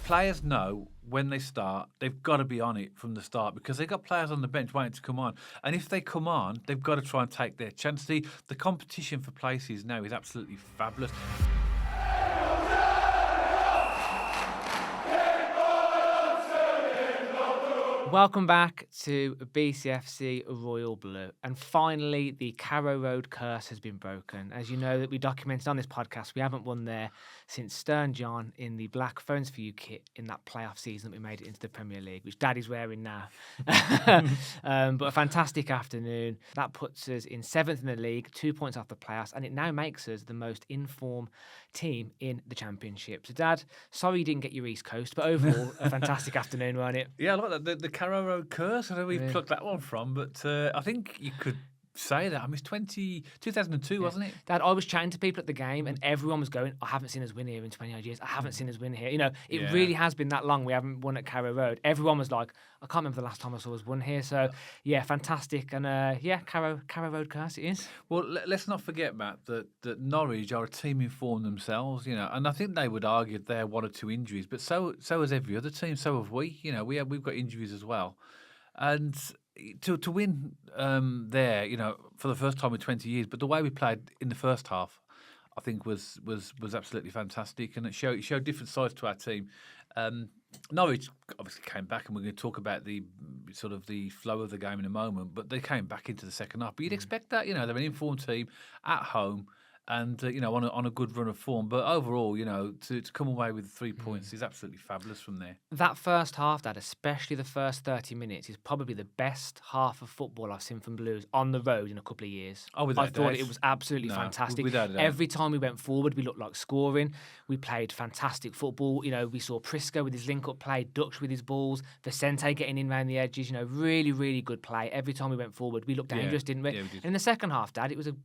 players know when they start, they've got to be on it from the start because they've got players on the bench waiting to come on. And if they come on, they've got to try and take their chance. The competition for places now is absolutely fabulous. Welcome back to BCFC Royal Blue. And finally, the Carrow Road curse has been broken. As you know, that we documented on this podcast, we haven't won there since Stern John in the black Phones for You kit in that playoff season that we made it into the Premier League, which Daddy's wearing now. But a fantastic afternoon. That puts us in 7th in the league, 2 points off the playoffs, and it now makes us the most in-form team in the Championship. So, Dad, sorry you didn't get your East Coast, but overall, a fantastic afternoon, wasn't it? Yeah, I like that. The Carrow Road curse. I know we've plucked that one from, but I think you could say that. I mean, it's 2002, wasn't it? Dad, I was chatting to people at the game and everyone was going, I haven't seen us win here in 20 odd years. I haven't seen us win here. You know, it really has been that long we haven't won at Carrow Road. Everyone was like, I can't remember the last time I saw us won here. So, yeah, fantastic. And, Carrow Road curse it is. Well, let's not forget, Matt, that Norwich are a team in form themselves, you know, and I think they would argue they have 1 or 2 injuries, but so has every other team, so have we. You know, we've got injuries as well. And to win there, you know, for the first time in 20 years, but the way we played in the first half, I think was absolutely fantastic, and it showed different sides to our team. Norwich obviously came back, and we're going to talk about the sort of the flow of the game in a moment, but they came back into the second half. But you'd expect that, you know, they're an informed team at home. And, you know, on a good run of form. But overall, you know, to come away with 3 points is absolutely fabulous from there. That first half, Dad, especially the first 30 minutes, is probably the best half of football I've seen from Blues on the road in a couple of years. Oh, without I thought doubt. it was absolutely fantastic. Without a doubt. Every time we went forward, we looked like scoring. We played fantastic football. You know, we saw Prisco with his link-up play, Ducksch with his balls, Vicente getting in around the edges. You know, really, really good play. Every time we went forward, we looked dangerous, didn't we? Yeah, we did. And in the second half, Dad, it was a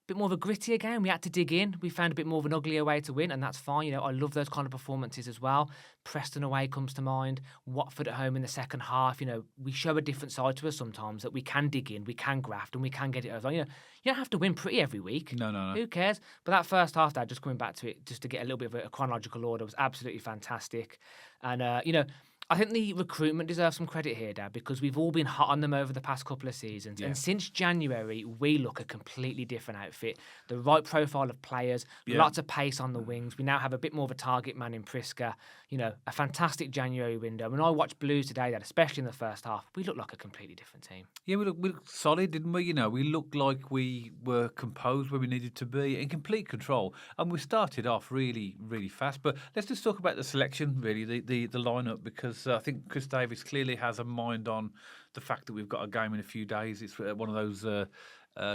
bit more of a grittier game. We had to dig in. We found a bit more of an uglier way to win, and that's fine. You know, I love those kind of performances as well. Preston away comes to mind. Watford at home in the second half. You know, we show a different side to us sometimes, that we can dig in, we can graft, and we can get it over. You know, you don't have to win pretty every week. No. Who cares? But that first half, Dad, just coming back to it, just to get a little bit of a chronological order, was absolutely fantastic. And, you know, I think the recruitment deserves some credit here, Dad, because we've all been hot on them over the past couple of seasons. Yeah. And since January, we look a completely different outfit. The right profile of players, lots of pace on the wings. We now have a bit more of a target man in Prisca. You know, a fantastic January window. When I watched Blues today, Dad, especially in the first half, we looked like a completely different team. Yeah, we looked solid, didn't we? You know, we looked like we were composed where we needed to be, in complete control. And we started off really, really fast. But let's just talk about the selection, really, the lineup, because I think Chris Davis clearly has a mind on the fact that we've got a game in a few days. It's one of those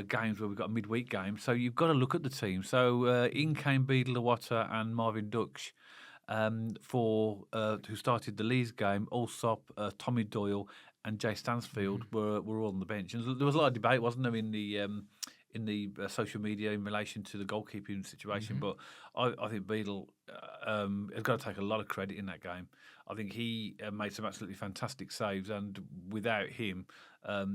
games where we've got a midweek game. So you've got to look at the team. So in came Beadle Lawata and Marvin Ducksch. Who started the Leeds game. Allsop, Tommy Doyle, and Jay Stansfield were all on the bench. And there was a lot of debate, wasn't there, in the social media in relation to the goalkeeping situation. But I think Beadle has got to take a lot of credit in that game. I think he made some absolutely fantastic saves, and without him,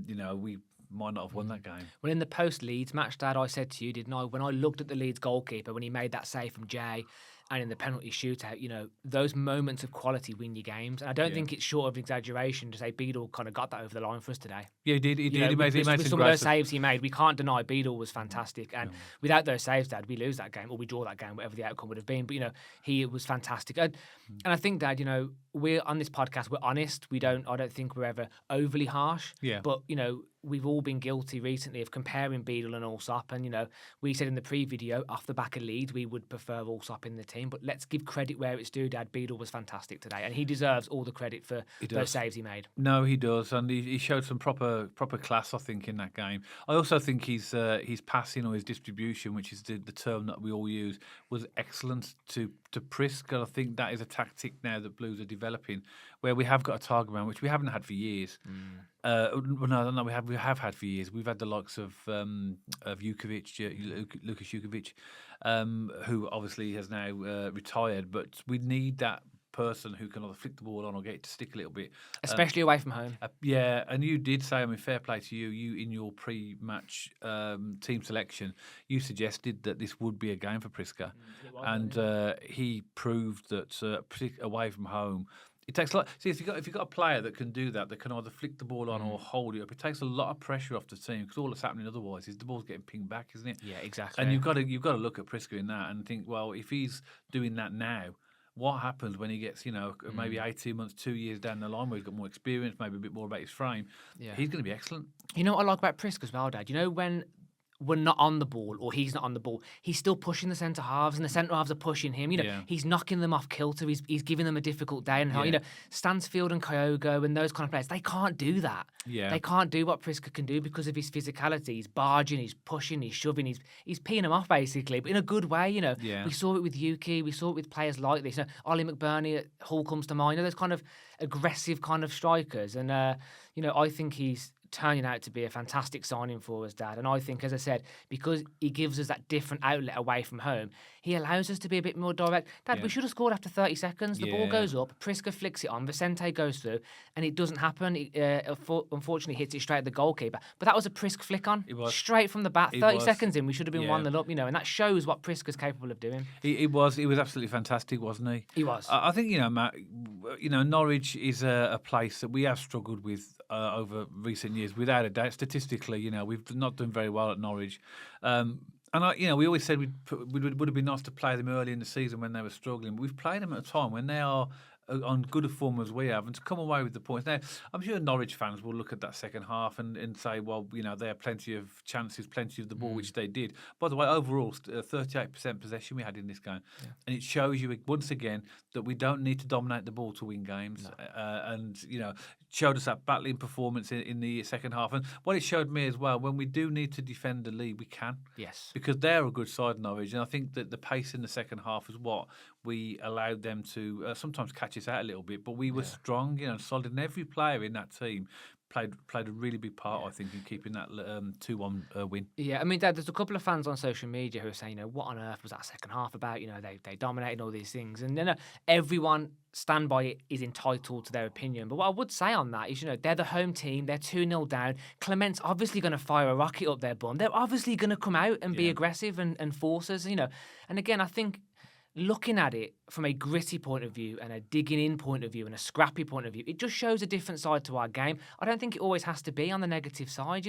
you know, we might not have won that game. Well, in the post-Leeds match, Dad, I said to you, didn't I, when I looked at the Leeds goalkeeper, when he made that save from Jay, and in the penalty shootout, you know, those moments of quality win your games. And I don't think it's short of exaggeration to say Beadle kind of got that over the line for us today. Yeah, he did. He made some of those saves he made, we can't deny Beadle was fantastic. And without those saves, Dad, we lose that game, or we draw that game, whatever the outcome would have been. But, you know, he was fantastic. And I think, Dad, you know, we're on this podcast, we're honest. I don't think we're ever overly harsh. Yeah. But, you know, we've all been guilty recently of comparing Beadle and Allsop. And, you know, we said in the pre-video, off the back of Leeds, we would prefer Allsop in the team. But let's give credit where it's due, Dad. Beadle was fantastic today. And he deserves all the credit for those saves he made. No, he does. And he showed some proper class, I think, in that game. I also think his passing, or his distribution, which is the term that we all use, was excellent to Prisk. And I think that is a tactic now that Blues are developing, where we have got a target man, which we haven't had for years. No, we have had for years. We've had the likes of Jukovic, Lucas Jukovic, who obviously has now retired. But we need that person who can either flick the ball on or get it to stick a little bit. Especially away from home. Yeah, and you did say, I mean, fair play to you. You, in your pre-match team selection, you suggested that this would be a game for Priska. And he proved that, away from home, it takes a lot. See, if you've got a player that can do that can either flick the ball on or hold it up, it takes a lot of pressure off the team, because all that's happening otherwise is the ball's getting pinged back, isn't it? Yeah, exactly. And you've got to look at Priska in that and think, well, if he's doing that now, what happens when he gets, maybe 18 months, 2 years down the line, where he's got more experience, maybe a bit more about his frame? Yeah. He's going to be excellent. You know what I like about Priska as well, Dad? You know, when we're not on the ball or he's not on the ball, he's still pushing the centre halves, and the centre halves are pushing him. He's knocking them off kilter. He's giving them a difficult day. And Stansfield and Kyogo and those kind of players, they can't do that. Yeah. They can't do what Priska can do because of his physicality. He's barging, he's pushing, he's shoving, he's peeing them off basically, but in a good way. We saw it with Yuki, we saw it with players like this. Ollie McBurney at Hull comes to mind. Those kind of aggressive kind of strikers, and I think he's turning out to be a fantastic signing for us, Dad. And I think, as I said, because he gives us that different outlet away from home, he allows us to be a bit more direct. Dad, we should have scored after 30 seconds. The ball goes up, Priska flicks it on, Vicente goes through, and it doesn't happen. It unfortunately hits it straight at the goalkeeper. But that was a Prisk flick on. It was. Straight from the bat. 30 seconds in, we should have been 1-0 up, and that shows what Priska's capable of doing. He was absolutely fantastic, wasn't he? He was. I think, Matt, Norwich is a place that we have struggled with over recent years, without a doubt. Statistically, we've not done very well at Norwich. And we always said would have been nice to play them early in the season when they were struggling. But we've played them at a time when they are on good a form as we have, and to come away with the points. Now, I'm sure Norwich fans will look at that second half and say, well, they had plenty of chances, plenty of the ball, which they did. By the way, overall, 38% possession we had in this game. Yeah. And it shows you, once again, that we don't need to dominate the ball to win games. No. And showed us that battling performance in the second half. And what it showed me as well, when we do need to defend the lead, we can. Yes. Because they're a good side, Norwich. And I think that the pace in the second half is what we allowed them to sometimes catch us out a little bit. But we were strong, solid. And every player in that team played a really big part, I think, in keeping that 2-1 win. Yeah, I mean, Dad, there's a couple of fans on social media who are saying, what on earth was that second half about? They dominated all these things. And then everyone stand by it is entitled to their opinion. But what I would say on that is, they're the home team. They're 2-0 down. Clement's obviously going to fire a rocket up their bum. They're obviously going to come out and be aggressive and force us, And again, I think looking at it from a gritty point of view and a digging in point of view and a scrappy point of view, it just shows a different side to our game. I don't think it always has to be on the negative side.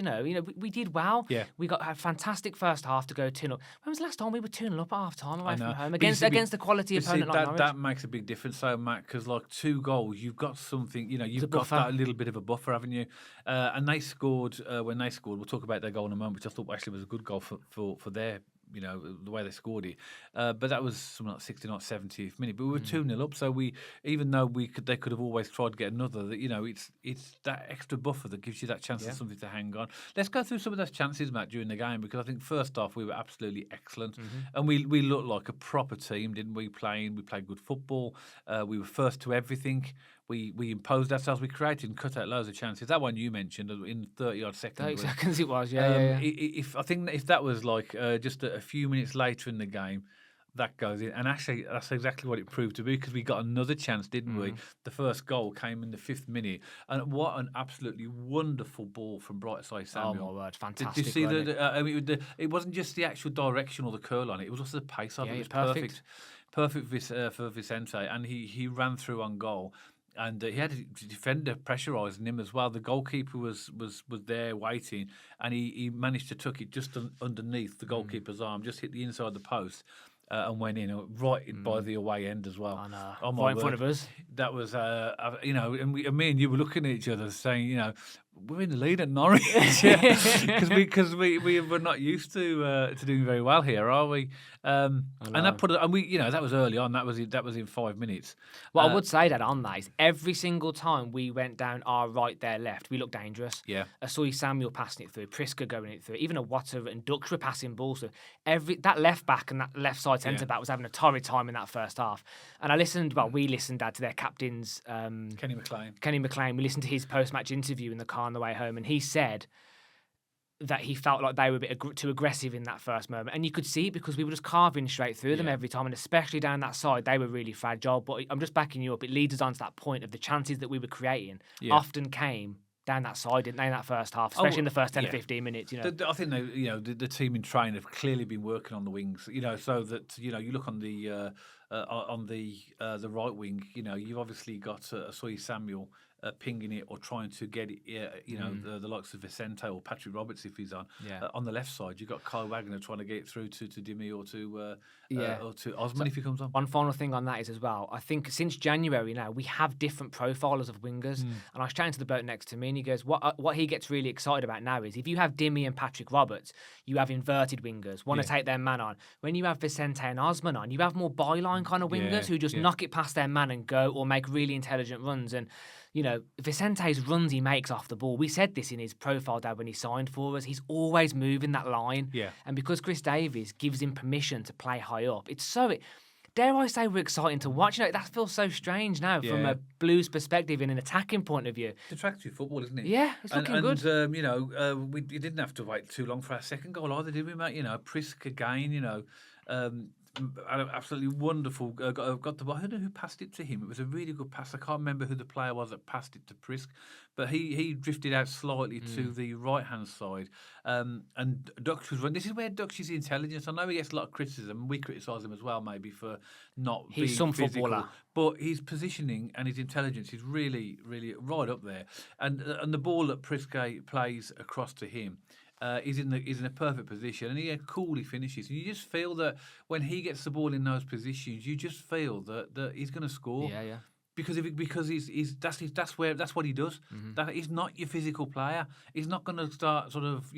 We did well. Yeah. We got a fantastic first half to go 2-0. When was the last time we were 2-0 up at half time away from home against the quality opponent like Norwich? That makes a big difference, though, Matt, because 2 goals, you've got something. You've got that little bit of a buffer, haven't you? And they scored when they scored. We'll talk about their goal in a moment, which I thought actually was a good goal for their. The way they scored it. But that was something like 69th, 70th minute. But we were 2-0 up, so even though they could have always tried to get another, it's that extra buffer that gives you that chance of something to hang on. Let's go through some of those chances, Matt, during the game, because I think first off, we were absolutely excellent. And we looked like a proper team, didn't we? We played good football. We were first to everything. We imposed ourselves. We created and cut out loads of chances. That one you mentioned in 30-odd seconds. 30 seconds it was, yeah. If that was just a few minutes later in the game, that goes in. And actually, that's exactly what it proved to be, because we got another chance, didn't we? The first goal came in the 5th minute. And what an absolutely wonderful ball from Brightside Samuel. Oh, my word, fantastic. Did you see it wasn't just the actual direction or the curl on it. It was also the pace of it. It was perfect. Perfect for Vicente. And he ran through on goal. And he had a defender pressurising him as well. The goalkeeper was there waiting, and he managed to tuck it just underneath the goalkeeper's arm, just hit the inside of the post, and went in right by the away end as well. I know. Right in front of us. That was, and me and you were looking at each other saying, we're in the lead at Norwich, because we were not used to doing very well here, are we? And that that was early on. That was in 5 minutes. Well, I would say that on that is every single time we went down our right, their left, we looked dangerous. Yeah, I saw Samuel passing it through, Priska going it through, even a Water and Ducksch were passing balls through. That left back and that left side centre back was having a torrid time in that first half. And we listened, Dad, to their captain's Kenny McLean. We listened to his post-match interview in the car on the way home, and he said that he felt like they were a bit too aggressive in that first moment. And you could see it because we were just carving straight through them every time. And especially down that side, they were really fragile. But I'm just backing you up. It leads us on to that point of the chances that we were creating often came down that side, didn't they, in that first half, especially in the first 10 or 15 minutes, you know. I think they, the team in training have clearly been working on the wings, so that, you look on the right wing, you've obviously got Soy Samuel pinging it or trying to get it, the likes of Vicente or Patrick Roberts if he's on. On the left side, you've got Kyle Wagner trying to get it through to Dimmy or to Osman if he comes on. One final thing on that is as well, I think since January now, we have different profiles of wingers. And I was chatting to the bloke next to me and he goes, what he gets really excited about now is if you have Dimmy and Patrick Roberts, you have inverted wingers, want to take their man on. When you have Vicente and Osman on, you have more byline kind of wingers who just knock it past their man and go or make really intelligent runs. And Vicente's runs he makes off the ball, we said this in his profile, Dad, when he signed for us, he's always moving that line. And because Chris Davies gives him permission to play high up, it's so, dare I say, we're exciting to watch. That feels so strange now from a Blues perspective in an attacking point of view. It's attractive football, isn't it? Yeah, it's looking good. We didn't have to wait too long for our second goal either, did we, mate? Prisk again, absolutely wonderful. Got the ball. I don't know who passed it to him. It was a really good pass. I can't remember who the player was that passed it to Prisk, but he drifted out slightly to the right hand side. And Ducksch was running. This is where Ducksch's intelligence. I know he gets a lot of criticism. We criticise him as well, maybe for not being some physical. Footballer. But his positioning and his intelligence is really, really right up there. And the ball that Prisk plays across to him. He's in a perfect position, and he coolly finishes. And you just feel that when he gets the ball in those positions, you just feel that he's going to score. Because that's what he does. That he's not your physical player. He's not going to start sort of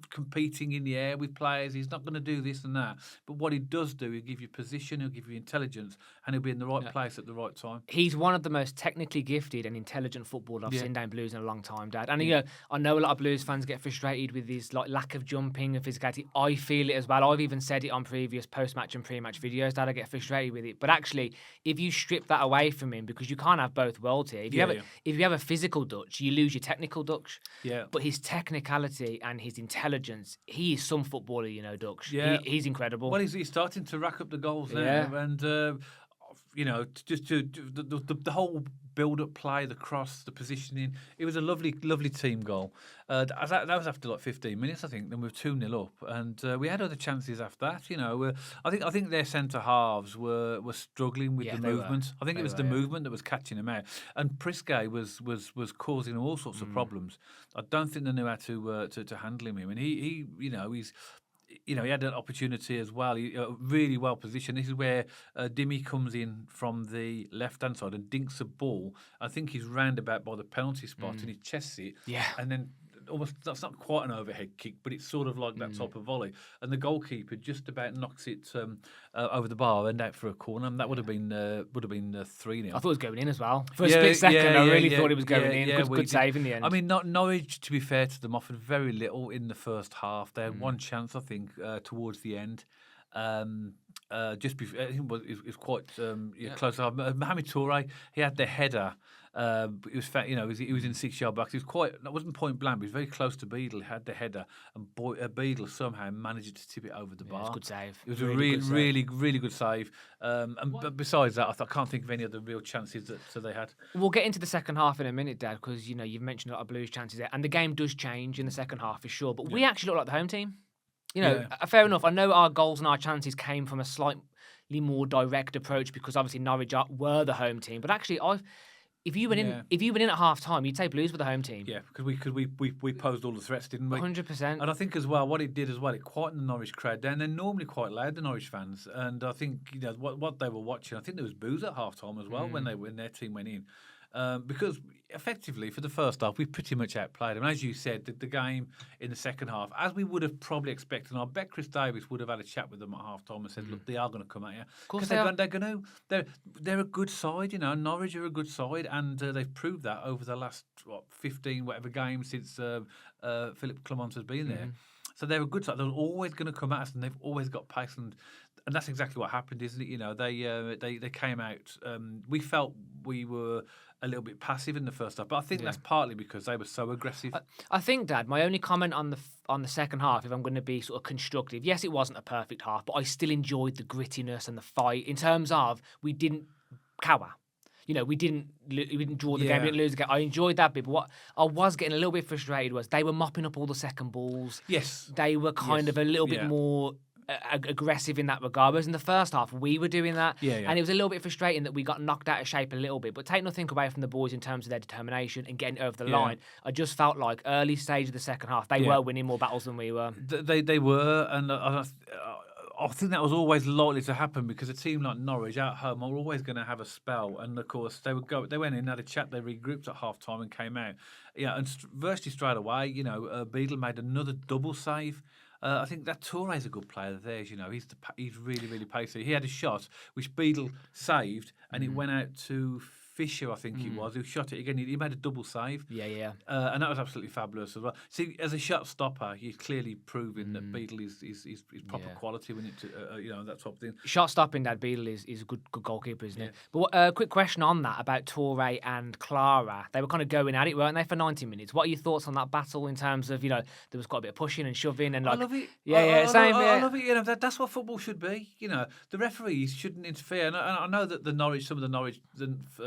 competing in the air with players. He's not going to do this and that. But what he does do, he'll give you position, he'll give you intelligence, and he'll be in the right place at the right time. He's one of the most technically gifted and intelligent footballers I've seen down Blues in a long time, Dad. And I know a lot of Blues fans get frustrated with his lack of jumping and physicality. I feel it as well. I've even said it on previous post-match and pre-match videos, Dad. I get frustrated with it. But actually, if you strip that away from him, because you can't have both worlds here. If you have a physical Ducksch, you lose your technical Ducksch. But his technicality and his intelligence, he is some footballer, Ducksch. He's incredible. Well, he's starting to rack up the goals now, and just the whole build-up play, the cross, the positioning. It was a lovely, lovely team goal. That was after 15 minutes, I think. Then we were 2-0 up, and we had other chances after that. I think their centre halves were struggling with the movement. I think it was the movement that was catching them out, and Priske was causing all sorts of problems. I don't think they knew how to handle him. And he's. He had an opportunity as well. Really well positioned. This is where Dimmy comes in from the left-hand side and dinks a ball. I think he's roundabout by the penalty spot and he chests it. And then almost, that's not quite an overhead kick, but it's sort of like that type of volley. And the goalkeeper just about knocks it over the bar and out for a corner. And that would have been 3-0. I thought it was going in as well. For a split second, I really thought it was going in. Good save in the end. I mean, Norwich, to be fair to them, offered very little in the first half. They had one chance, I think, towards the end. Just before, I think it was quite close. Mohamed Toure, he had the header. He was in 6-yard box. He was that wasn't point blank, but he was very close to Beadle. He had the header, and Beadle somehow managed to tip it over the bar. It was a good save. It was really good save. But besides that, I can't think of any other real chances that they had. We'll get into the second half in a minute, Dad, because you've mentioned a lot of Blues chances there, and the game does change in the second half for sure. But we actually look like the home team. Fair enough. I know our goals and our chances came from a slightly more direct approach because obviously Norwich were the home team. But actually, if you went in at half time, you'd say Blues were the home team. Yeah, because we posed all the threats, didn't we? 100%. And I think as well, what it did as well, it quietened the Norwich crowd down. They're normally quite loud, the Norwich fans, and I think what they were watching. I think there was boos at half time as well when their team went in. Because effectively, for the first half, we pretty much outplayed them. And as you said, the game in the second half, as we would have probably expected, and I bet Chris Davies would have had a chat with them at half time and said, look, they are going to come at you. Because they're a good side, Norwich are a good side, and they've proved that over the last 15 whatever games since Philip Clement has been there. So they're a good side. They're always going to come at us, and they've always got pace, and that's exactly what happened, isn't it? You know, they came out. We felt we were a little bit passive in the first half, but I think that's partly because they were so aggressive. I think, Dad, my only comment on the second half, if I'm going to be sort of constructive, yes, it wasn't a perfect half, but I still enjoyed the grittiness and the fight in terms of we didn't cower. You know, we didn't draw the game, we didn't lose the game. I enjoyed that bit, but what I was getting a little bit frustrated was they were mopping up all the second balls. Yes. They were kind of a little bit more aggressive in that regard. Whereas in the first half, we were doing that. And it was a little bit frustrating that we got knocked out of shape a little bit. But take nothing away from the boys in terms of their determination and getting over the line. I just felt like early stage of the second half, they were winning more battles than we were. They were, and I think that was always likely to happen because a team like Norwich at home are always going to have a spell. And of course, they went in, had a chat, they regrouped at half time and came out. Yeah, and virtually straight away, you know, Beadle made another double save. I think that Touré's a good player of theirs. You know, he's really, really pacey. He had a shot which Beadle saved, and it went out to Fisher, I think he was, who shot it again. He made a double save. And that was absolutely fabulous as well. See, as a shot stopper, he's clearly proving that Beadle is proper quality when it, you know, that type of thing. Shot stopping, Dad, Beadle is a good goalkeeper, isn't he? But quick question on that about Touré and Clara. They were kind of going at it, weren't they, for 90 minutes? What are your thoughts on that battle in terms of, you know, there was quite a bit of pushing and shoving and like... I love it. Same. I love it. You know, that's what football should be. You know, the referees shouldn't interfere. And I know that some of the Norwich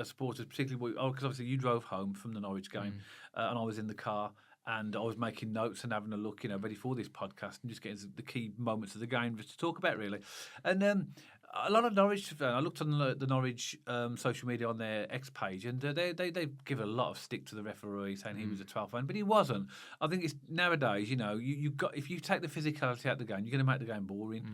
supporters, particularly because obviously you drove home from the Norwich game, and I was in the car and I was making notes and having a look, you know, ready for this podcast and just getting the key moments of the game just to talk about, really. And a lot of Norwich, I looked on the Norwich social media on their X page, and they give a lot of stick to the referee, saying he was a 12th man, but he wasn't. I think it's nowadays, you know, you got, if you take the physicality out of the game, you're going to make the game boring.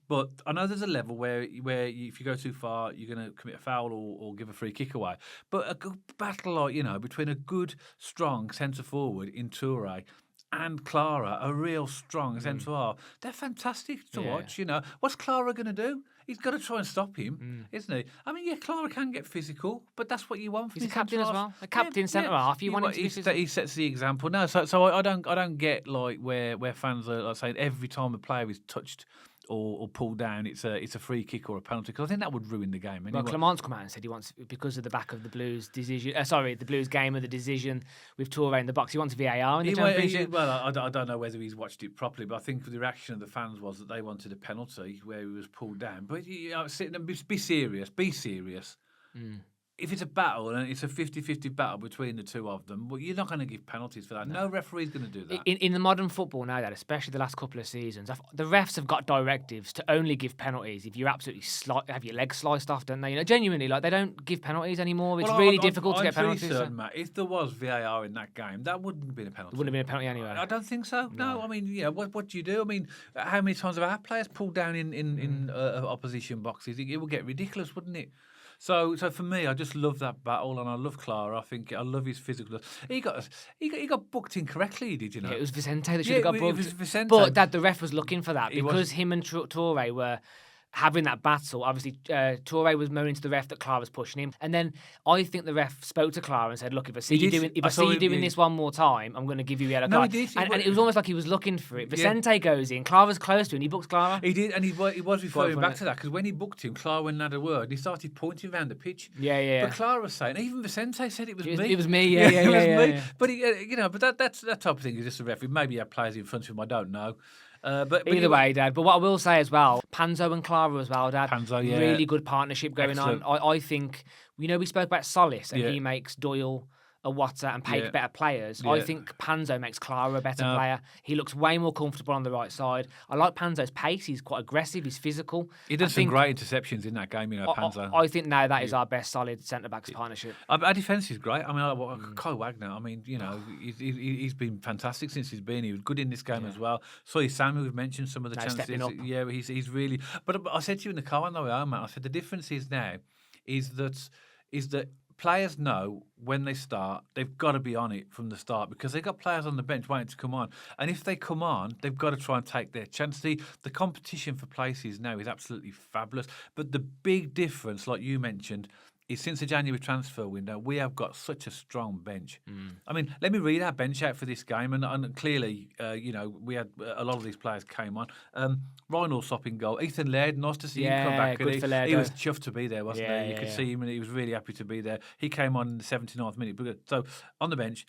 But I know there's a level where if you go too far, you're going to commit a foul or give a free kick away. But a good battle, like, you know, between a good, strong centre forward in Touré and Clara, a real strong centre half, they're fantastic to watch. You know, what's Clara going to do? He's got to try and stop him, isn't he? I mean, Clara can get physical, but that's what you want from He's a captain as well. A captain centre half. You want him to be physical. He sets the example. No, so I don't get like where fans are like saying every time a player is touched or pulled down, it's a free kick or a penalty, because I think that would ruin the game. Anyway. Well, Clement's come out and said he wants, because of the back of the Blues decision. The Blues game of the decision with Touré in the box. He wants VAR in the Championship. Well, I don't know whether he's watched it properly, but I think the reaction of the fans was that they wanted a penalty where he was pulled down. But you know, be serious. Be serious. If it's a battle and it's a 50-50 battle between the two of them, well, you're not going to give penalties for that. No referee's going to do that. In the modern football now, Dad, especially the last couple of seasons, the refs have got directives to only give penalties if you absolutely have your legs sliced off, don't they? You know, genuinely, like, they don't give penalties anymore. It's really difficult to get penalties. I'm pretty certain, Matt, if there was VAR in that game, that wouldn't have been a penalty. It wouldn't have been a penalty anyway. I don't think so. No, I mean, yeah, what do you do? I mean, how many times have our players pulled down in opposition boxes? It would get ridiculous, wouldn't it? So for me, I just love that battle, and I love Clara. I think I love his physical. He got booked incorrectly, did you know? Yeah, it was Vicente that should have got booked. It was Vicente. But Dad, the ref was looking for that because him and Touré were having that battle. Obviously, Touré was moaning to the ref that Clara was pushing him, and then I think the ref spoke to Clara and said, "Look, if I see you doing this one more time, I'm going to give you a yellow card." He did. And it was almost like he was looking for it. Vicente goes in, Clara's close to him, he books Clara. He did, and he was referring back to that, because when he booked him, Clara went and had a word. He started pointing around the pitch. Yeah. But Clara was saying, even Vicente said it was me. It was me. Yeah. It was me. But you know, but that's that type of thing is just a referee. Maybe he had players in front of him. I don't know. But either way, Dad. But what I will say as well, Panzo and Clara as well, Dad. Panzo, yeah. Really good partnership going Excellent. on. I think, we spoke about Solis, and he makes Doyle, Awata and Paik better players. I think Panzo makes Clara a better player. He looks way more comfortable on the right side. I like Panzo's pace. He's quite aggressive. He's physical. He does some great interceptions in that game, Panzo. I think now that is our best solid centre-backs partnership. Our defence is great. I mean, Kyle Wagner, I mean, you know, he's been fantastic since he's been. He was good in this game as well. So Samuel, we've mentioned some of the chances. Stepping up. Yeah, he's really... But I said to you in the car on the way home, Matt, I said the difference is now is that players know when they start, they've got to be on it from the start, because they've got players on the bench waiting to come on. And if they come on, they've got to try and take their chance. The competition for places now is absolutely fabulous. But the big difference, like you mentioned, is since the January transfer window, we have got such a strong bench. I mean, let me read our bench out for this game, and clearly, we had a lot of these players came on. Ryan Allsop in goal, Ethan Laird, nice to see him come Yeah, back. good for Laird, He was though. chuffed to be there, wasn't Yeah, he? You yeah, could yeah. see him, and he was really happy to be there. He came on in the 79th minute. So on the bench,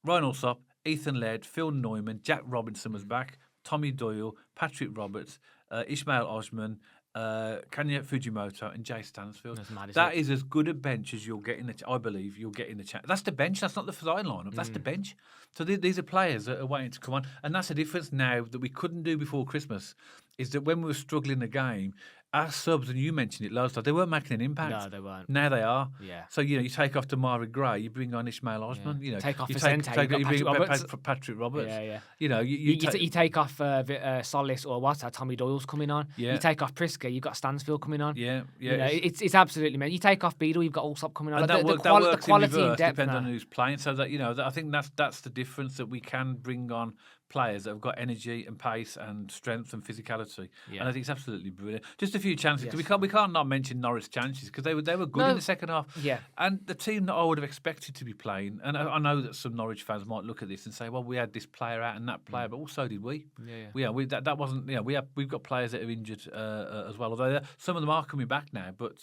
Ryan Allsop, Ethan Laird, Phil Neumann, Jack Robinson was back, Tommy Doyle, Patrick Roberts, Ishmael Osman, Kanya Fujimoto, and Jay Stansfield. That's mad, isn't That it? is as good a bench as you'll get in the. I believe you'll get in the chat. That's the bench. That's not the starting lineup. That's the bench. So these are players that are waiting to come on, and that's the difference now that we couldn't do before Christmas. Is that when we were struggling the game, our subs, and you mentioned it last time, they weren't making an impact. No, they weren't. Now they are. Yeah. So you take off Damari Gray, you bring on Ishmael Osman. Yeah. You Take off you Vicente, you've got you bring Patrick Roberts. Patrick Roberts. Yeah, yeah. You You take off Solis or what's that? Tommy Doyle's coming on. Yeah. You take off Priska, you've got Stansfield coming on. Yeah, yeah. You know, it's absolutely man. You take off Beadle, you've got Allsop coming on. And Like, that the works quality in and reverse, depth depending now. on who's playing. So that I think that's the difference, that we can bring on players that have got energy and pace and strength and physicality. Yeah. And I think it's absolutely brilliant. Just a few chances. Yes. We can't not mention Norwich chances, because they were good No. in the second half. Yeah. And the team that I would have expected to be playing, and I know that some Norwich fans might look at this and say, well, we had this player out and that player, but also did we. Yeah. That wasn't. We've got players that are injured as well. Although some of them are coming back now, but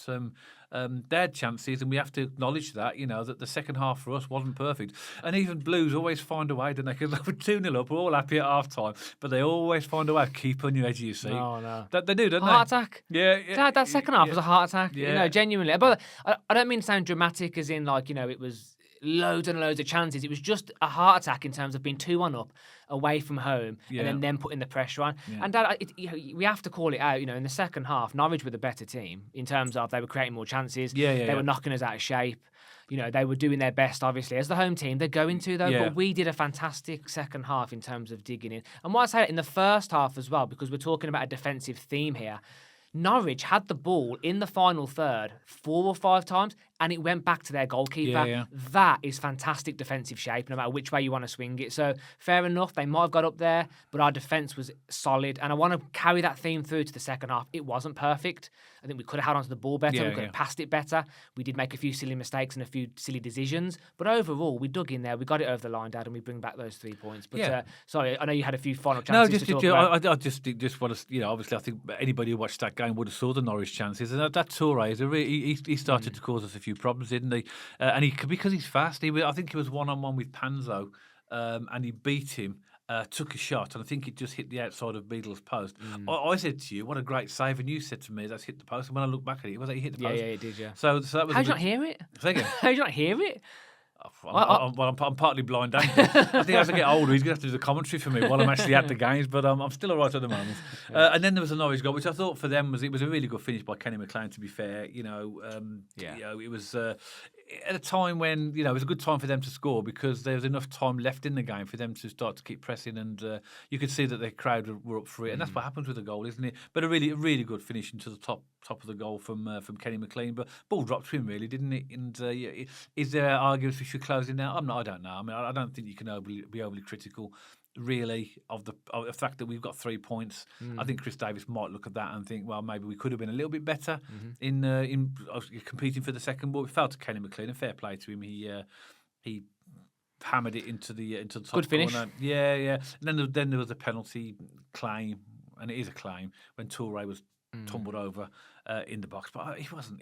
they had chances, and we have to acknowledge that. That the second half for us wasn't perfect. And even Blues always find a way, don't they? Because we're 2-0 up, we're all happy at half time, but they always find a way to keep on your edge of your seat. No. They do, don't Heart they? attack. Yeah. That second half was a heart attack. Yeah. Genuinely. But I don't mean to sound dramatic, as in it was loads and loads of chances. It was just a heart attack in terms of being 2-1 up away from home and then them putting the pressure on. Yeah. And Dad, we have to call it out. In the second half, Norwich were the better team in terms of they were creating more chances. They were knocking us out of shape. They were doing their best, obviously, as the home team. They're going to, though. Yeah. But we did a fantastic second half in terms of digging in. And what I say in the first half as well, because we're talking about a defensive theme here, Norwich had the ball in the final third 4 or 5 times, and it went back to their goalkeeper. Yeah. That is fantastic defensive shape, no matter which way you want to swing it. So, fair enough, they might have got up there, but our defence was solid. And I want to carry that theme through to the second half. It wasn't perfect. I think we could have held onto the ball better. We could have passed it better. We did make a few silly mistakes and a few silly decisions. But overall, we dug in there. We got it over the line, Dad, and we bring back those 3 points. But sorry, I know you had a few final chances to talk about. I just want to, obviously, I think anybody who watched that game would have saw the Norwich chances. And that Toure is he started to cause us a few problems, didn't he? And because he's fast, I think he was 1-on-1 with Panzo, and he beat him. Took a shot, and I think it just hit the outside of Beadle's post. I said to you, what a great save, and you said to me, that's hit the post. And when I look back at it, he hit the post. Yeah, it did, yeah. So that was. How did you not hear it? Say again? How did you not hear it? I'm partly blind. I think as I get older, he's going to have to do the commentary for me while I'm actually at the games, but I'm still all right at the moment. And then there was a Norwich goal, which I thought for them was a really good finish by Kenny McLean, to be fair. It was at a time when, it was a good time for them to score, because there was enough time left in the game for them to start to keep pressing, and you could see that the crowd were up for it. And that's what happens with a goal, isn't it? But a really good finish into the top of the goal from Kenny McLean. But ball dropped to him, really, didn't it? And is there arguments we should close it now? I don't know. I mean, I don't think you can be overly critical, really, of the fact that we've got 3 points. I think Chris Davis might look at that and think, well, maybe we could have been a little bit better in competing for the second ball. It fell to Kenny McLean, and fair play to him. He hammered it into the top Good finish. corner. Yeah. And then there was a penalty claim, and it is a claim, when Toure was tumbled over in the box, but it wasn't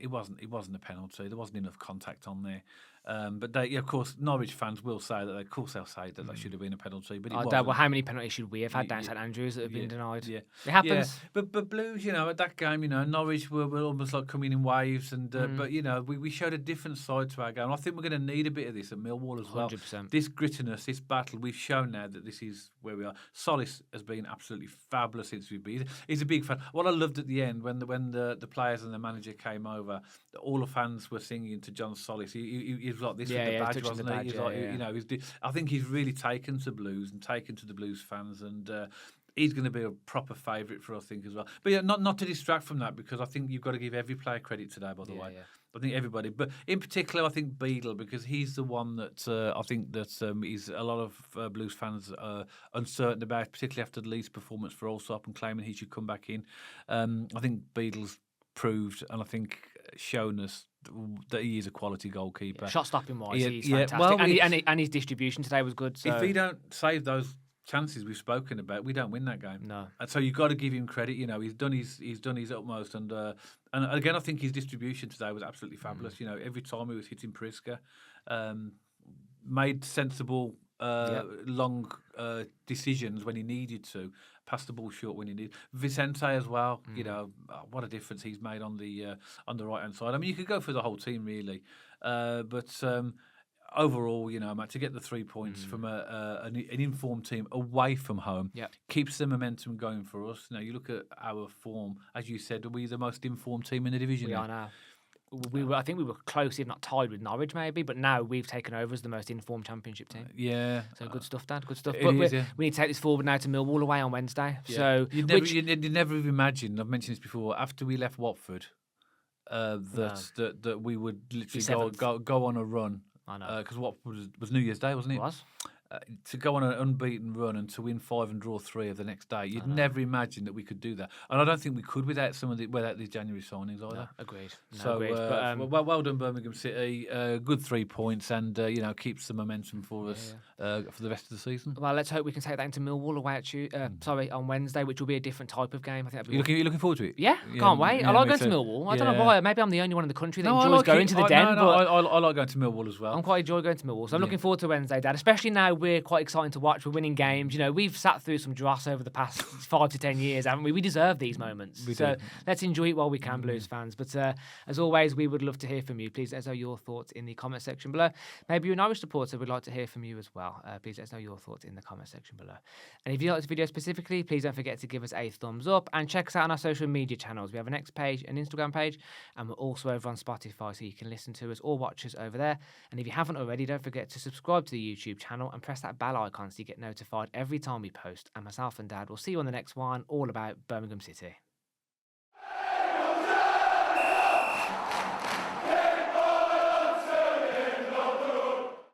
a penalty. There wasn't enough contact on there. But of course, Norwich fans will say that. Of course, they'll say that should have been a penalty. But it wasn't. Well, how many penalties should we have had down St.Andrews that have been denied? Yeah, it happens. Yeah. But Blues, at that game, Norwich were almost like coming in waves, and but we showed a different side to our game. And I think we're going to need a bit of this at Millwall as well. 100%. This grittiness, this battle, we've shown now that this is where we are. Solis has been absolutely fabulous since we've been. He's a big fan. What I loved at the end when the players and the manager came over, all the fans were singing to John Solis. He was like this with the badge, wasn't he? He's like, I think he's really taken to Blues and taken to the Blues fans, and he's going to be a proper favourite for us, I think, as well. But not to distract from that, because I think you've got to give every player credit today, by the way. Yeah. I think everybody, but in particular, I think Beadle, because he's the one that I think that is a lot of Blues fans uncertain about, particularly after the Leeds performance for Allsop and claiming he should come back in. I think Beadle's proved, and I think shown us that he is a quality goalkeeper. Shot stopping wise, he's Yeah, fantastic. well, and his distribution today was good. So. If he don't save those chances we've spoken about, we don't win that game. No. And so you've got to give him credit. You know, he's done his utmost, and again, I think his distribution today was absolutely fabulous. You know, every time he was hitting Priska, made sensible long decisions when he needed to, passed the ball short when he needed. Vicente as well, you know, what a difference he's made on the right hand side. I mean, you could go for the whole team really, but overall, you know, Matt, to get the 3 points from an informed team away from home keeps the momentum going for us. Now, you look at our form, as you said, are we the most informed team in the division? We are now. I think we were close, if not tied with Norwich, maybe. But now we've taken over as the most informed Championship team. Yeah. So good stuff, Dad. Good stuff. But we need to take this forward now to Millwall away on Wednesday. Yeah. So you'd never have imagined. I've mentioned this before. After we left Watford, that we would literally go on a run. I know. Because Watford was New Year's Day, wasn't it? It was. To go on an unbeaten run and to win 5 and draw 3 of the next day, you'd never imagine that we could do that, and I don't think we could without these January signings either. No, agreed. Agreed. But, well done, Birmingham City. Good 3 points, and you know, keeps the momentum for us for the rest of the season. Well, let's hope we can take that into Millwall away at on Wednesday, which will be a different type of game. I think you're looking forward to it. Yeah, can't wait. I like going to Millwall. I don't know why. Maybe I'm the only one in the country that enjoys going to the Den. But I like going to Millwall as well. I'm quite enjoy going to Millwall, so I'm looking forward to Wednesday, Dad. Especially now we're quite excited to watch. We're winning games. You know, we've sat through some dross over the past 5 to 10 years, haven't we? We deserve these moments. So let's enjoy it while we can, Blues fans. But as always, we would love to hear from you. Please let us know your thoughts in the comment section below. Maybe you're a Norwich supporter, we'd like to hear from you as well. Please let us know your thoughts in the comment section below. And if you like this video specifically, please don't forget to give us a thumbs up and check us out on our social media channels. We have an X page, an Instagram page, and we're also over on Spotify, so you can listen to us or watch us over there. And if you haven't already, don't forget to subscribe to the YouTube channel and press that bell icon so you get notified every time we post. And myself and Dad will see you on the next one, all about Birmingham City.